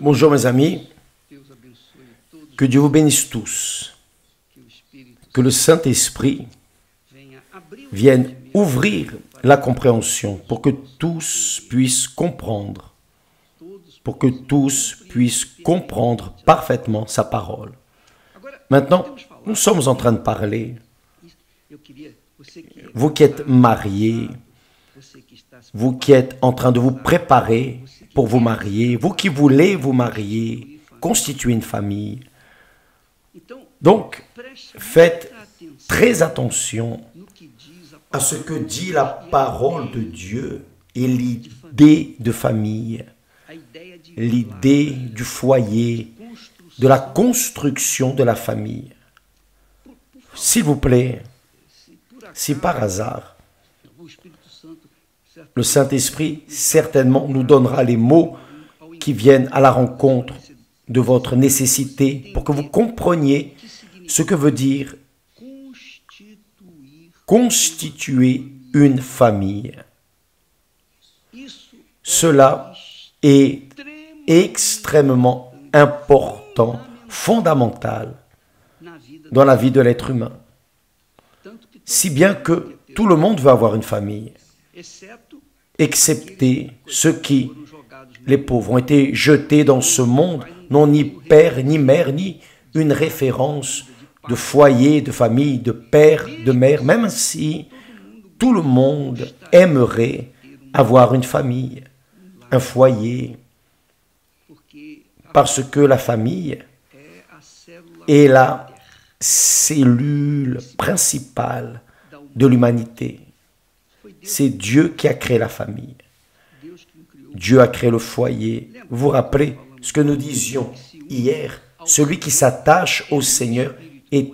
Bonjour mes amis, que Dieu vous bénisse tous, que le Saint-Esprit vienne ouvrir la compréhension pour que tous puissent comprendre, parfaitement sa parole. Maintenant, nous sommes en train de parler, vous qui êtes mariés, vous qui êtes en train de vous préparer pour vous marier, vous qui voulez vous marier, constituer une famille. Donc, faites très attention à ce que dit la parole de Dieu et l'idée de famille, l'idée du foyer, de la construction de la famille. S'il vous plaît, si par hasard, le Saint-Esprit certainement nous donnera les mots qui viennent à la rencontre de votre nécessité pour que vous compreniez ce que veut dire constituer une famille. Cela est extrêmement important, fondamental dans la vie de l'être humain. Si bien que tout le monde veut avoir une famille, excepté ceux qui, les pauvres, ont été jetés dans ce monde, n'ont ni père, ni mère, ni une référence de foyer, de famille, de père, de mère, même si tout le monde aimerait avoir une famille, un foyer, parce que la famille est la cellule principale de l'humanité. C'est Dieu qui a créé la famille. Dieu a créé le foyer. Vous vous rappelez ce que nous disions hier? Celui qui s'attache au Seigneur est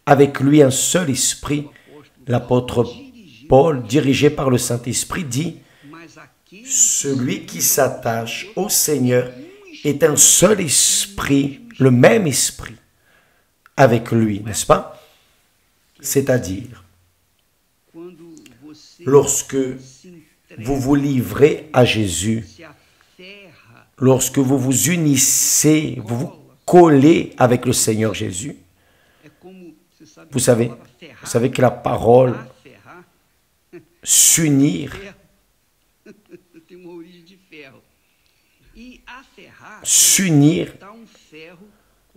avec lui un seul esprit. L'apôtre Paul, dirigé par le Saint-Esprit, dit « Celui qui s'attache au Seigneur est un seul esprit, le même esprit, avec lui. » N'est-ce pas? C'est-à-dire, lorsque vous vous livrez à Jésus, lorsque vous vous unissez, vous vous collez avec le Seigneur Jésus, vous savez que la parole s'unir,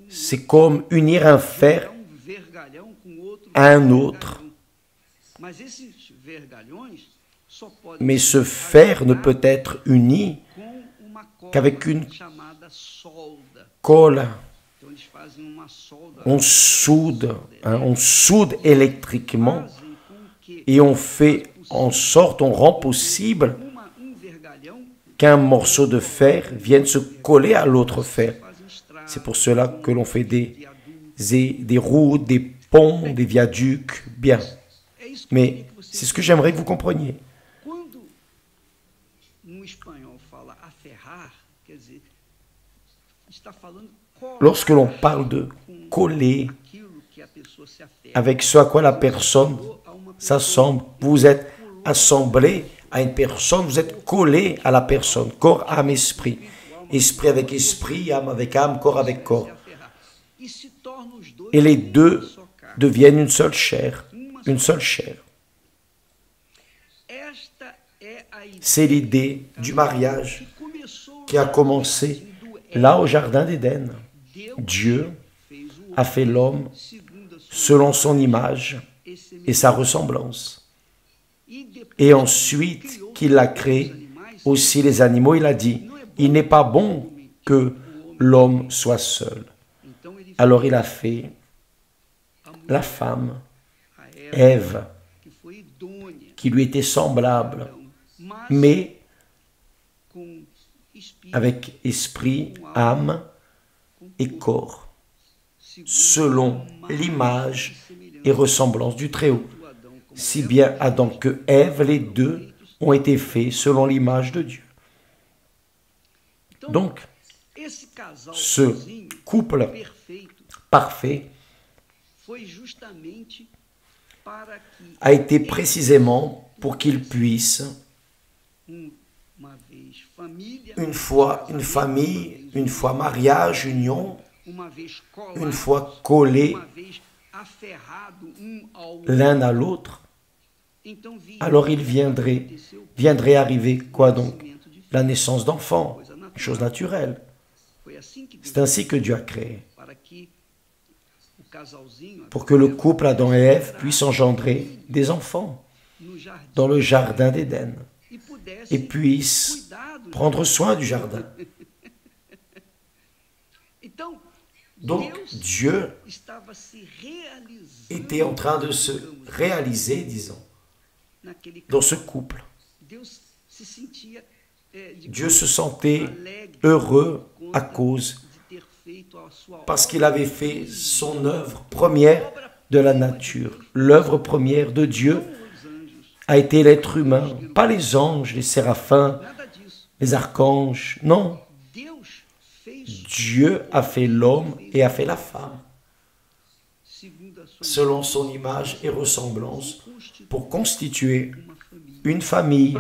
c'est comme unir un fer à un autre. Mais ce fer ne peut être uni qu'avec une colle. On soude électriquement et on fait en sorte, on rend possible qu'un morceau de fer vienne se coller à l'autre fer. C'est pour cela que l'on fait des routes, des ponts, des viaducs, bien. Mais c'est ce que j'aimerais que vous compreniez. Lorsque l'on parle de coller avec ce à quoi la personne s'assemble, vous êtes assemblé à une personne, vous êtes collé à la personne, corps, âme, esprit. Esprit avec esprit, âme avec âme, corps avec corps. Et les deux deviennent une seule chair, une seule chair. C'est l'idée du mariage qui a commencé là au jardin d'Éden. Dieu a fait l'homme selon son image et sa ressemblance. Et ensuite qu'il a créé aussi les animaux, il a dit, il n'est pas bon que l'homme soit seul. Alors il a fait la femme, Ève, qui lui était semblable, mais avec esprit, âme et corps, selon l'image et ressemblance du Très-Haut. Si bien Adam que Ève, les deux, ont été faits selon l'image de Dieu. Donc, ce couple parfait a été précisément pour qu'il puisse une fois une famille, une fois mariage, union, une fois collés l'un à l'autre, alors il viendrait arriver quoi donc? La naissance d'enfants, une chose naturelle. C'est ainsi que Dieu a créé. Pour que le couple Adam et Ève puisse engendrer des enfants dans le jardin d'Éden et puisse prendre soin du jardin. Donc Dieu était en train de se réaliser, disons, dans ce couple. Dieu se sentait heureux à cause, parce qu'il avait fait son œuvre première de la nature. L'œuvre première de Dieu a été l'être humain, pas les anges, les séraphins, les archanges, non. Dieu a fait l'homme et a fait la femme, selon son image et ressemblance, pour constituer une famille,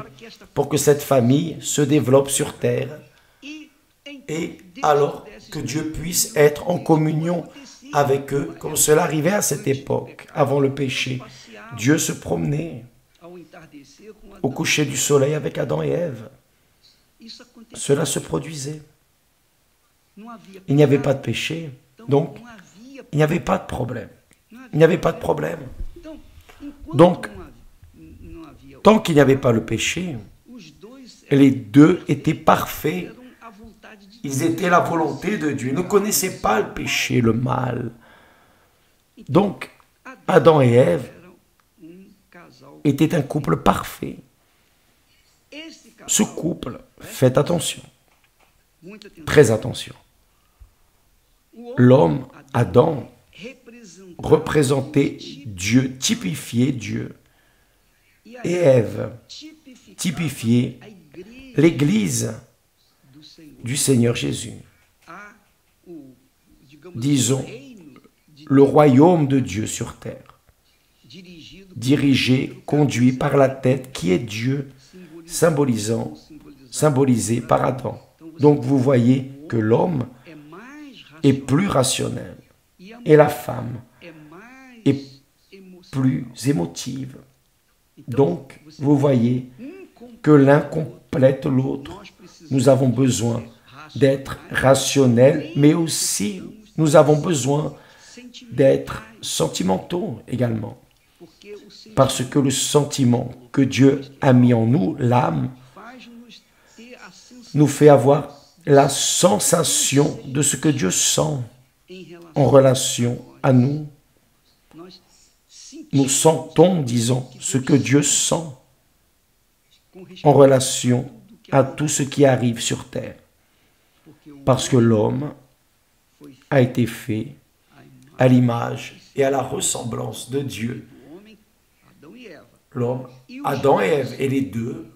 pour que cette famille se développe sur terre, et alors que Dieu puisse être en communion avec eux, comme cela arrivait à cette époque, avant le péché. Dieu se promenait au coucher du soleil avec Adam et Ève. Cela se produisait. Il n'y avait pas de péché, donc il n'y avait pas de problème. Il n'y avait pas de problème. Donc, tant qu'il n'y avait pas le péché, les deux étaient parfaits. Ils étaient la volonté de Dieu. Ils ne connaissaient pas le péché, le mal. Donc, Adam et Ève étaient un couple parfait. Ce couple, faites attention, très attention. L'homme, Adam, représentait Dieu, typifiait Dieu. Et Ève typifiait l'Église du Seigneur Jésus. Disons, le royaume de Dieu sur terre, dirigé, conduit par la tête qui est Dieu, symbolisé par Adam. Donc vous voyez que l'homme est plus rationnel et la femme est plus émotive. Donc vous voyez que l'un complète l'autre. Nous avons besoin d'être rationnels, mais aussi nous avons besoin d'être sentimentaux également. Parce que le sentiment que Dieu a mis en nous, l'âme, nous fait avoir la sensation de ce que Dieu sent en relation à nous. Nous sentons, disons, ce que Dieu sent en relation à tout ce qui arrive sur terre. Parce que l'homme a été fait à l'image et à la ressemblance de Dieu. L'homme, Adam et Ève, et les deux,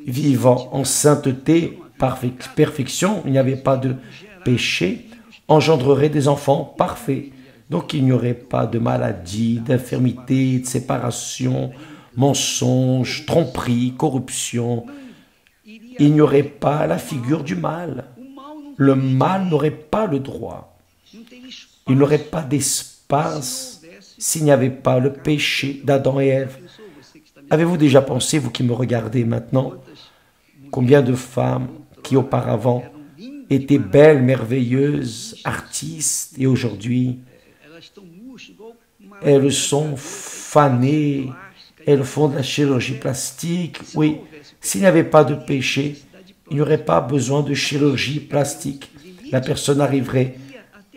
vivant en sainteté, perfection, il n'y avait pas de péché, engendreraient des enfants parfaits. Donc il n'y aurait pas de maladie, d'infirmité, de séparation, mensonge, tromperie, corruption. Il n'y aurait pas la figure du mal. Le mal n'aurait pas le droit. Il n'aurait pas d'espace s'il n'y avait pas le péché d'Adam et Ève. Avez-vous déjà pensé, vous qui me regardez maintenant, combien de femmes qui auparavant étaient belles, merveilleuses, artistes, et aujourd'hui, elles sont fanées, elles font de la chirurgie plastique. Oui, s'il n'y avait pas de péché, il n'y aurait pas besoin de chirurgie plastique. La personne arriverait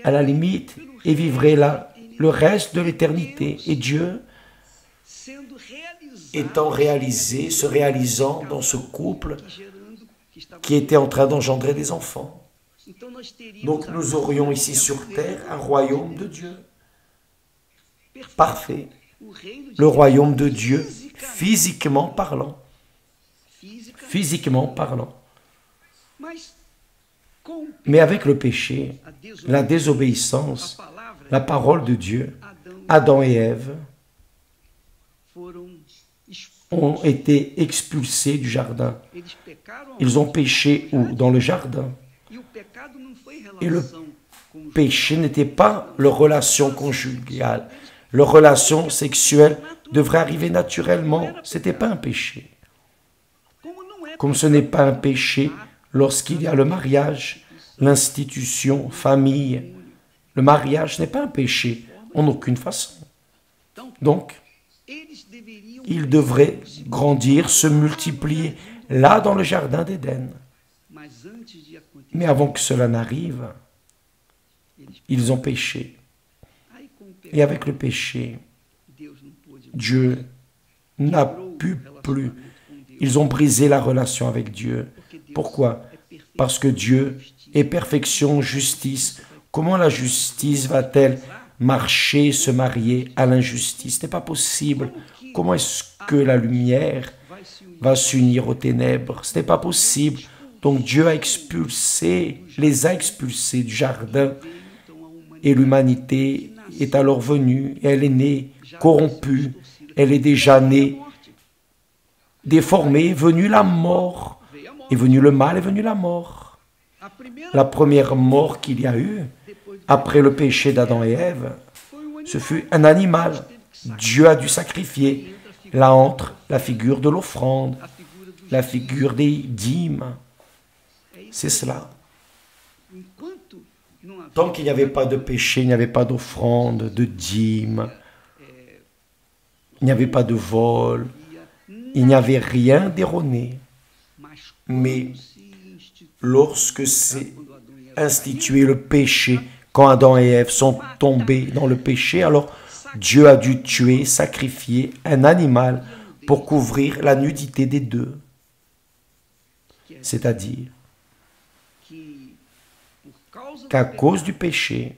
à la limite et vivrait là le reste de l'éternité. Et Dieu, étant réalisé, se réalisant dans ce couple qui était en train d'engendrer des enfants. Donc nous aurions ici sur terre un royaume de Dieu parfait. Le royaume de Dieu physiquement parlant. Physiquement parlant. Mais avec le péché, la désobéissance, la parole de Dieu, Adam et Ève ont été expulsés du jardin. Ils ont péché où? Dans le jardin. Et le péché n'était pas leur relation conjugale. Leur relation sexuelle devrait arriver naturellement. Ce n'était pas un péché. Comme ce n'est pas un péché lorsqu'il y a le mariage, l'institution, famille. Le mariage n'est pas un péché en aucune façon. Donc, ils devraient grandir, se multiplier là dans le jardin d'Éden. Mais avant que cela n'arrive, ils ont péché. Et avec le péché, Dieu n'a pu plus. Ils ont brisé la relation avec Dieu. Pourquoi? Parce que Dieu est perfection, justice. Comment la justice va-t-elle marcher, se marier à l'injustice? Ce n'est pas possible. Comment est-ce que la lumière va s'unir aux ténèbres? Ce n'est pas possible. Donc Dieu a expulsé, les a expulsés du jardin. Et l'humanité est alors venue, et elle est née corrompue, elle est déjà née déformée, est venue la mort, est venu le mal, est venue la mort. La première mort qu'il y a eu, après le péché d'Adam et Ève, ce fut un animal. Dieu a dû sacrifier. Là entre la figure de l'offrande, la figure des dîmes. C'est cela. Tant qu'il n'y avait pas de péché, il n'y avait pas d'offrande, de dîmes, il n'y avait pas de vol, il n'y avait rien d'erroné. Mais lorsque s'est institué le péché, quand Adam et Ève sont tombés dans le péché, alors Dieu a dû tuer, sacrifier un animal pour couvrir la nudité des deux. C'est-à-dire qu'à cause du péché,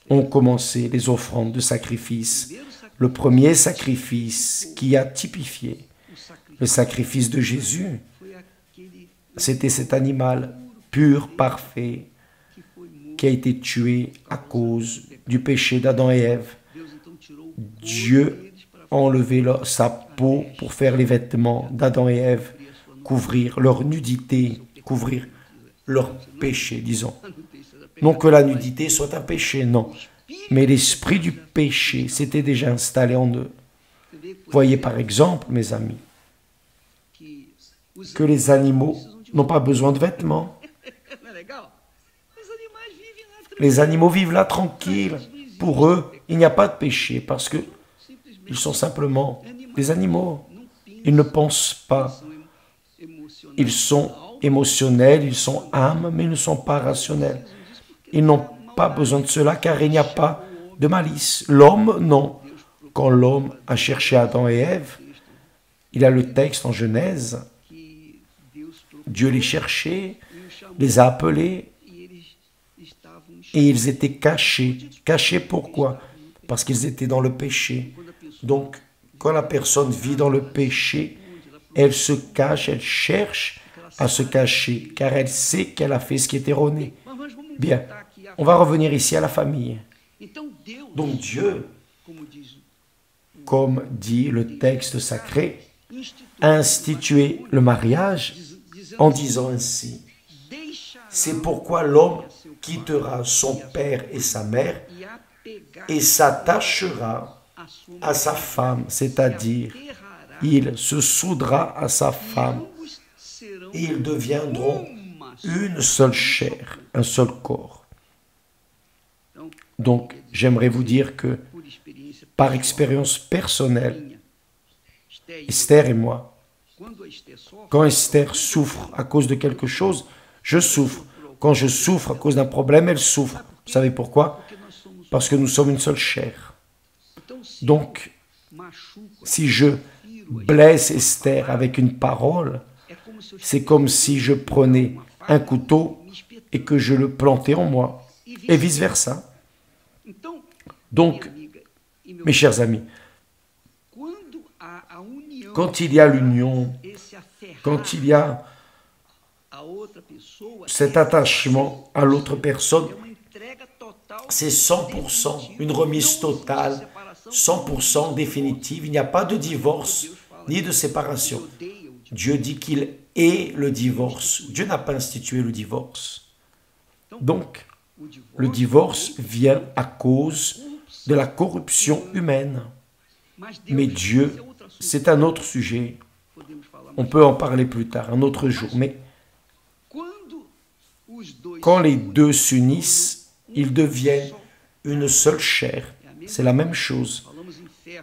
ont commencé les offrandes de sacrifice. Le premier sacrifice qui a typifié le sacrifice de Jésus, c'était cet animal pur, parfait, qui a été tué à cause du péché d'Adam et Ève. Dieu a enlevé sa peau pour faire les vêtements d'Adam et Ève, couvrir leur nudité, couvrir leur péché, disons. Non que la nudité soit un péché, non. Mais l'esprit du péché s'était déjà installé en eux. Voyez par exemple, mes amis, que les animaux n'ont pas besoin de vêtements. Les animaux vivent là tranquilles. Pour eux, il n'y a pas de péché parce que ils sont simplement des animaux. Ils ne pensent pas. Ils sont émotionnels, ils sont âmes, mais ils ne sont pas rationnels. Ils n'ont pas besoin de cela car il n'y a pas de malice. L'homme, non. Quand l'homme a cherché Adam et Ève, il a le texte en Genèse. Dieu les cherchait, les a appelés et ils étaient cachés. Cachés pourquoi? Parce qu'ils étaient dans le péché. Donc, quand la personne vit dans le péché, elle se cache, elle cherche à se cacher, car elle sait qu'elle a fait ce qui est erroné. Bien, on va revenir ici à la famille. Donc Dieu, comme dit le texte sacré, a institué le mariage en disant ainsi: c'est pourquoi l'homme quittera son père et sa mère et s'attachera à sa femme, c'est-à-dire il se soudra à sa femme et ils deviendront une seule chair, un seul corps. Donc, j'aimerais vous dire que, par expérience personnelle, Esther et moi, quand Esther souffre à cause de quelque chose, je souffre. Quand je souffre à cause d'un problème, elle souffre. Vous savez pourquoi? Parce que nous sommes une seule chair. Donc, si je blesse Esther avec une parole, c'est comme si je prenais un couteau et que je le plantais en moi, et vice-versa. Donc, mes chers amis, quand il y a l'union, quand il y a cet attachement à l'autre personne, c'est 100%, une remise totale, 100% définitive. Il n'y a pas de divorce ni de séparation. Dieu dit qu'il est le divorce. Dieu n'a pas institué le divorce. Donc, le divorce vient à cause de la corruption humaine. Mais Dieu, c'est un autre sujet. On peut en parler plus tard, un autre jour. Mais quand les deux s'unissent, ils deviennent une seule chair. C'est la même chose.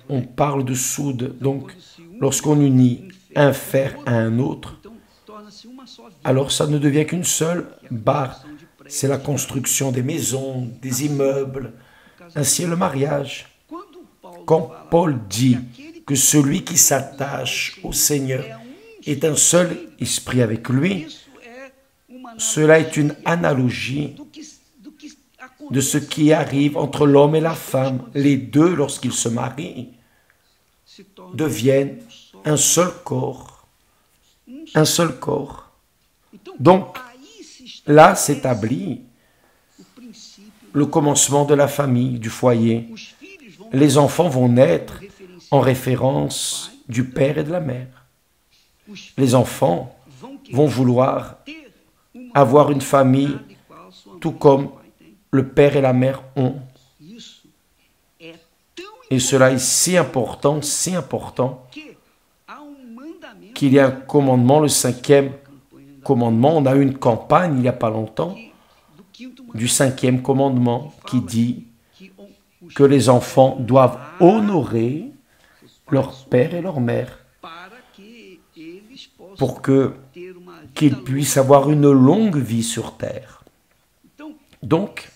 On parle de soude. Donc, lorsqu'on unit un fer à un autre, alors ça ne devient qu'une seule barre. C'est la construction des maisons, des immeubles. Ainsi est le mariage. Quand Paul dit que celui qui s'attache au Seigneur est un seul esprit avec lui, cela est une analogie de ce qui arrive entre l'homme et la femme. Les deux, lorsqu'ils se marient, deviennent un seul corps. Un seul corps. Donc, là s'établit le commencement de la famille, du foyer. Les enfants vont naître en référence du père et de la mère. Les enfants vont vouloir avoir une famille tout comme le père et la mère ont. Et cela est si important qu'il y a un commandement, le 5e commandement. On a eu une campagne il n'y a pas longtemps du 5e commandement qui dit que les enfants doivent honorer leur père et leur mère pour qu'ils puissent avoir une longue vie sur terre. Donc,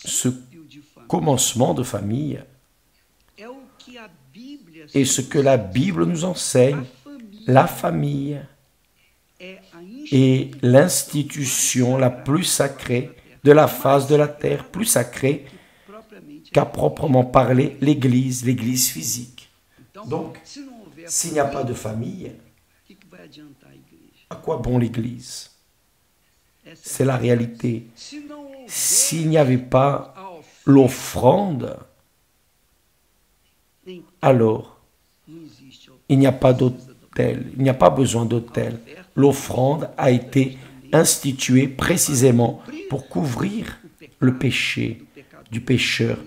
ce commencement de famille est ce que la Bible nous enseigne. La famille est l'institution la plus sacrée de la face de la terre, plus sacrée qu'à proprement parler l'Église physique. Donc, s'il n'y a pas de famille, à quoi bon l'Église? C'est la réalité. S'il n'y avait pas l'offrande, alors il n'y a pas d'autel, il n'y a pas besoin d'autel. L'offrande a été instituée précisément pour couvrir le péché du pécheur.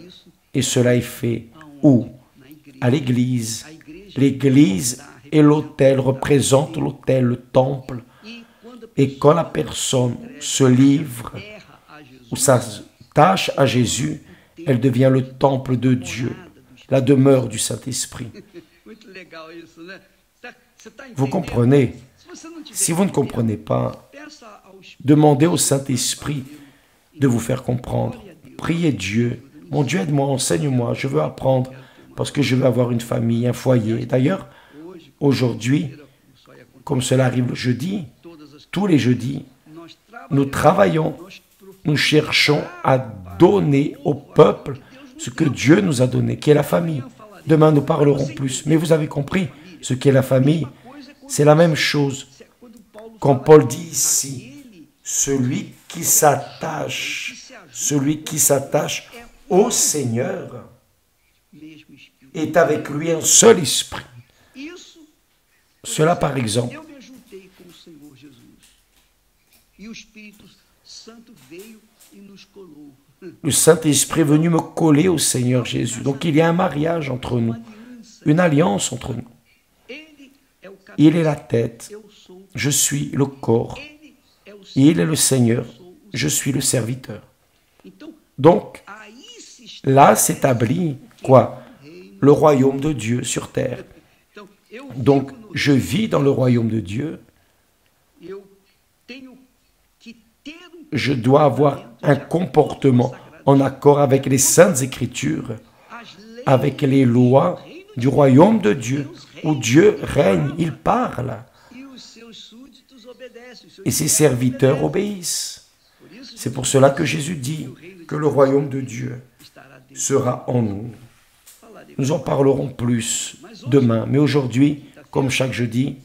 Et cela est fait où? À l'Église. L'Église et l'autel représentent l'autel, le temple. Et quand la personne se livre ou s'attache à Jésus, elle devient le temple de Dieu, la demeure du Saint-Esprit. Vous comprenez? Si vous ne comprenez pas, demandez au Saint-Esprit de vous faire comprendre. Priez Dieu. Mon Dieu, aide-moi, enseigne-moi, je veux apprendre parce que je veux avoir une famille, un foyer. D'ailleurs, aujourd'hui, comme cela arrive le jeudi, tous les jeudis, nous travaillons, nous cherchons à donner au peuple ce que Dieu nous a donné, qui est la famille. Demain, nous parlerons plus. Mais vous avez compris, ce qu'est la famille, c'est la même chose. Quand Paul dit ici, celui qui s'attache au Seigneur est avec lui un seul esprit. Cela, par exemple, le Saint-Esprit est venu me coller au Seigneur Jésus. Donc il y a un mariage entre nous, une alliance entre nous. Il est la tête, je suis le corps. Il est le Seigneur, je suis le serviteur. Donc, là s'établit quoi? Le royaume de Dieu sur terre. Donc, je vis dans le royaume de Dieu. Je dois avoir un comportement en accord avec les saintes Écritures, avec les lois du royaume de Dieu, où Dieu règne, il parle. Et ses serviteurs obéissent. C'est pour cela que Jésus dit que le royaume de Dieu sera en nous. Nous en parlerons plus demain, mais aujourd'hui, comme chaque jeudi,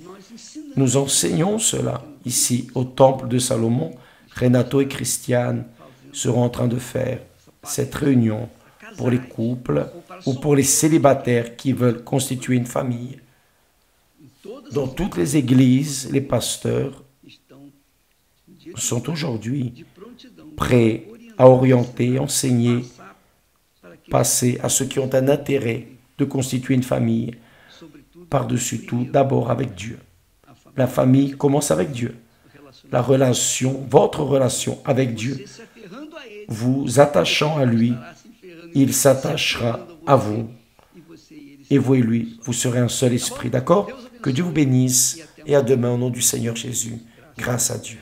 nous enseignons cela ici au temple de Salomon. Renato et Christiane seront en train de faire cette réunion pour les couples ou pour les célibataires qui veulent constituer une famille. Dans toutes les églises, les pasteurs sont aujourd'hui prêts à orienter, enseigner, passer à ceux qui ont un intérêt de constituer une famille, par-dessus tout, d'abord avec Dieu. La famille commence avec Dieu. La relation, votre relation avec Dieu, vous attachant à lui, il s'attachera à vous. Et vous et lui, vous serez un seul esprit, d'accord? Que Dieu vous bénisse et à demain au nom du Seigneur Jésus. Grâce à Dieu.